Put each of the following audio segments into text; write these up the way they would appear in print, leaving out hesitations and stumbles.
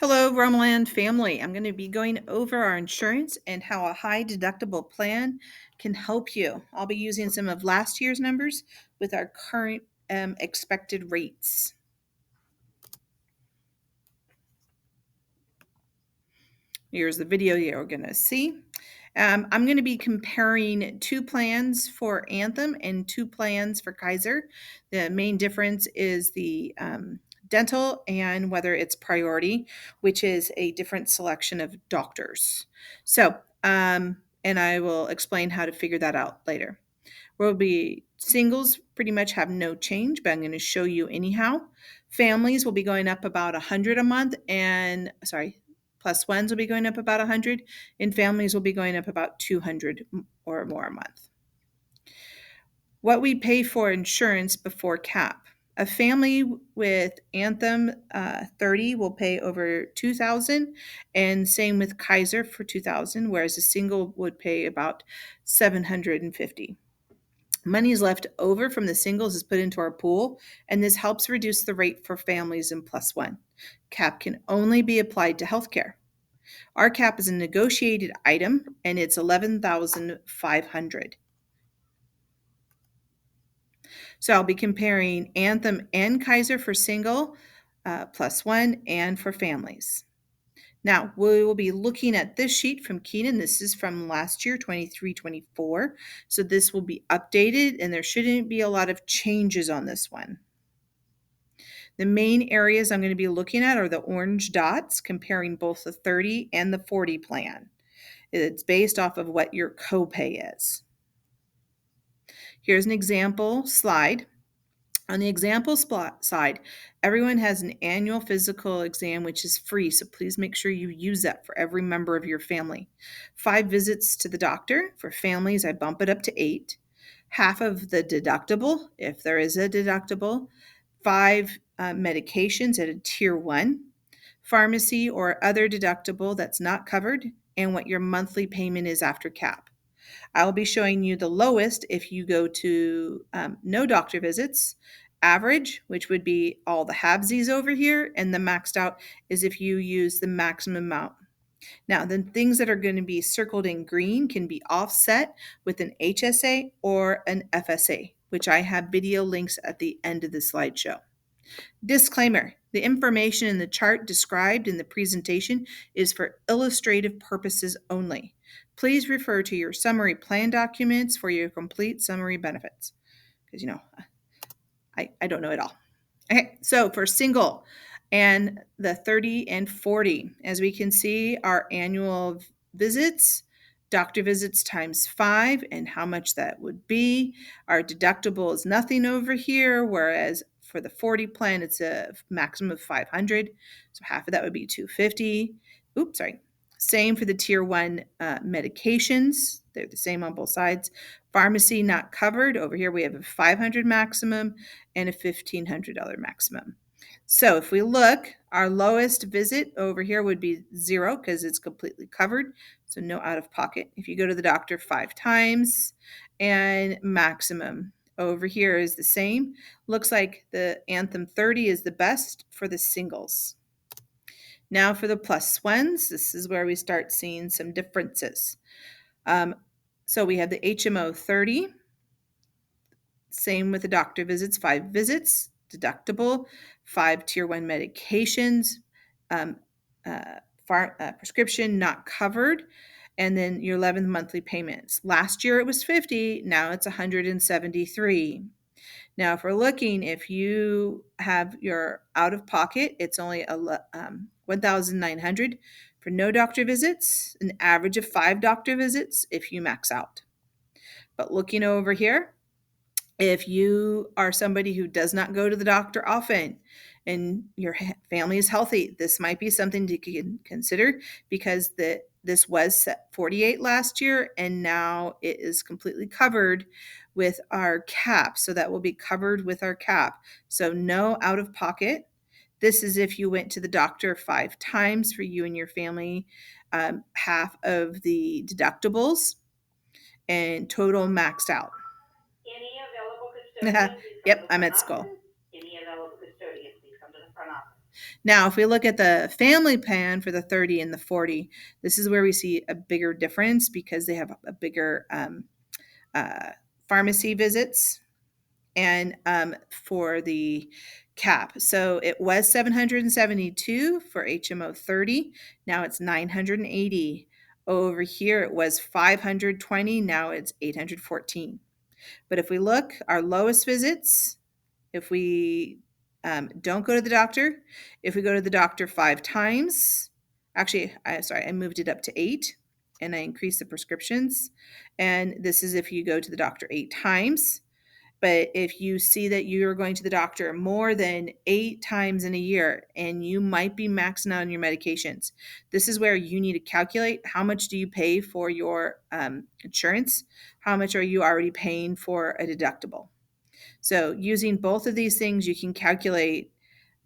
Hello, Romoland family. I'm going to be going over our insurance and how a high deductible plan can help you. I'll be using some of last year's numbers with our current expected rates. Here's the video you're going to see. I'm going to be comparing two plans for Anthem and two plans for Kaiser. The main difference is the dental and whether it's priority, which is a different selection of doctors. So, and I will explain how to figure that out later. Will be singles pretty much have no change, but I'm going to show you anyhow. Families will be going up about 100 a month, and plus ones will be going up about 100, and families will be going up about 200 or more a month. What we pay for insurance before cap. A family with Anthem 30 will pay over $2,000, and same with Kaiser for $2,000, whereas a single would pay about $750. Money is left over from the singles is put into our pool, and this helps reduce the rate for families in plus one. Cap can only be applied to healthcare. Our cap is a negotiated item, and it's $11,500. So I'll be comparing Anthem and Kaiser for single, plus one, and for families. Now, we will be looking at this sheet from Keenan. This is from last year, 23-24. So this will be updated, and there shouldn't be a lot of changes on this one. The main areas I'm going to be looking at are the orange dots, comparing both the 30 and the 40 plan. It's based off of what your copay is. Here's an example slide. On the example side, everyone has an annual physical exam, which is free, so please make sure you use that for every member of your family. 5 visits to the doctor. For families, I bump it up to 8. Half of the deductible, if there is a deductible. 5 medications at a tier 1. Pharmacy or other deductible that's not covered, and what your monthly payment is after cap. I'll be showing you the lowest if you go to no doctor visits, average, which would be all the halvesies over here, and the maxed out is if you use the maximum amount. Now, the things that are going to be circled in green can be offset with an HSA or an FSA, which I have video links at the end of the slideshow. Disclaimer: the information in the chart described in the presentation is for illustrative purposes only. Please refer to your summary plan documents for your complete summary benefits. Because, I don't know it all. Okay, so for single and the 30 and 40, as we can see, our annual visits, doctor visits times 5, and how much that would be. Our deductible is nothing over here, whereas for the 40 plan, it's a maximum of 500. So half of that would be 250. Oops, sorry. Same for the tier 1 medications. They're the same on both sides. Pharmacy not covered. Over here we have a 500 maximum and a $1,500 maximum. So if we look, our lowest visit over here would be 0 because it's completely covered. So no out of pocket. If you go to the doctor 5 times, and maximum over here is the same. Looks like the Anthem 30 is the best for the singles. Now for the plus ones, this is where we start seeing some differences. So we have the HMO 30, same with the doctor visits, 5 visits, deductible, 5 tier 1 medications, prescription not covered, and then your 11th monthly payments. Last year it was 50, now it's 173. Now, if we're looking, if you have your out of pocket, it's only 1,900 for no doctor visits, an average of 5 doctor visits if you max out. But looking over here, if you are somebody who does not go to the doctor often and your family is healthy, this might be something to consider because this was set 48 last year and now it is completely covered with our cap. So that will be covered with our cap. So no out of pocket. This is if you went to the doctor 5 times for you and your family, half of the deductibles, and total maxed out. Any available custodian, please come Yep, to the I'm front at school. office. Any available custodian, please come to the front office. Now, if we look at the family plan for the 30 and the 40, this is where we see a bigger difference because they have a bigger uh, pharmacy visits and for the cap. So it was 772 for HMO 30. Now it's 980. Over here, it was 520. Now it's 814. But if we look, our lowest visits, if we don't go to the doctor, if we go to the doctor 5 times, actually, I moved it up to 8 and I increased the prescriptions. And this is if you go to the doctor 8 times. But if you see that you're going to the doctor more than 8 times in a year and you might be maxing out on your medications, this is where you need to calculate how much do you pay for your insurance? How much are you already paying for a deductible? So using both of these things, you can calculate.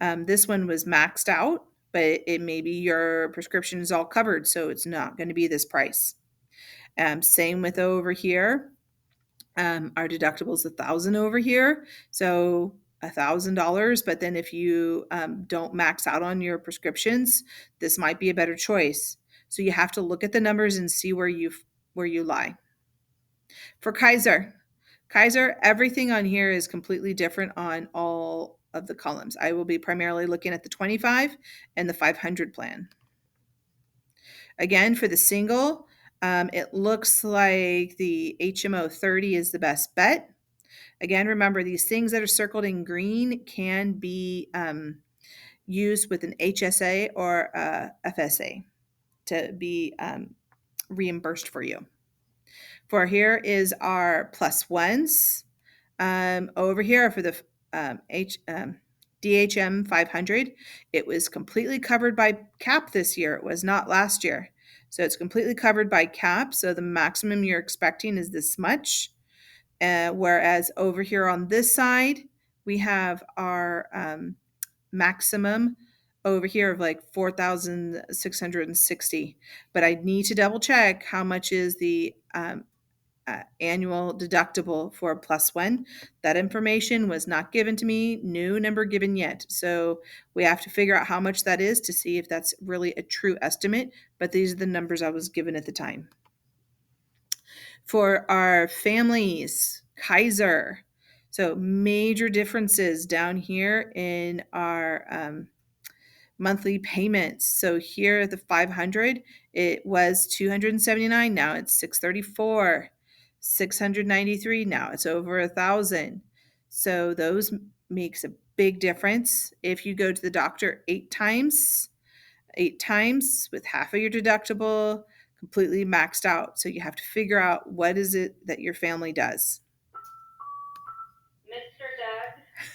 This one was maxed out, but it maybe your prescription is all covered, so it's not going to be this price. Same with over here. Our deductible is $1,000 over here, so $1,000. But then if you don't max out on your prescriptions, this might be a better choice. So you have to look at the numbers and see where you lie. For Kaiser, everything on here is completely different on all of the columns. I will be primarily looking at the 25 and the 500 plan. Again, for the single, it looks like the HMO 30 is the best bet. Again, remember these things that are circled in green can be used with an HSA or a FSA to be reimbursed for you. For here is our plus ones. Over here for the DHM 500, it was completely covered by cap this year. It was not last year. So it's completely covered by cap. So the maximum you're expecting is this much. Whereas over here on this side, we have our maximum over here of like 4,660. But I need to double check how much is the annual deductible for a plus one. That information was not given to me, no number given yet. So we have to figure out how much that is to see if that's really a true estimate. But these are the numbers I was given at the time. For our families, Kaiser. So major differences down here in our monthly payments. So here at the 500, it was 279. Now it's 634. 693. Now it's over 1,000. So those makes a big difference. If you go to the doctor 8 times with half of your deductible, completely maxed out. So you have to figure out what is it that your family does. Mr.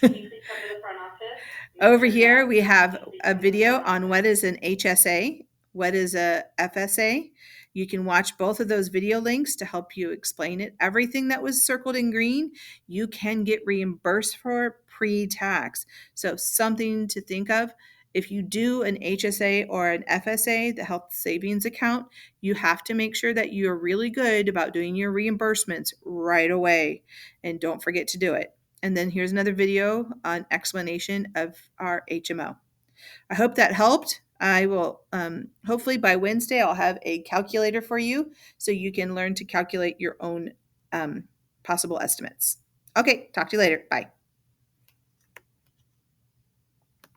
Doug, can you please come to the front office? Over here, we have a video on what is an HSA, what is a FSA. You can watch both of those video links to help you explain it. Everything that was circled in green, you can get reimbursed for pre-tax. So something to think of. If you do an HSA or an FSA, the health savings account, you have to make sure that you're really good about doing your reimbursements right away. And don't forget to do it. And then here's another video on explanation of our HMO. I hope that helped. I will, hopefully by Wednesday, I'll have a calculator for you so you can learn to calculate your own possible estimates. Okay, talk to you later. Bye.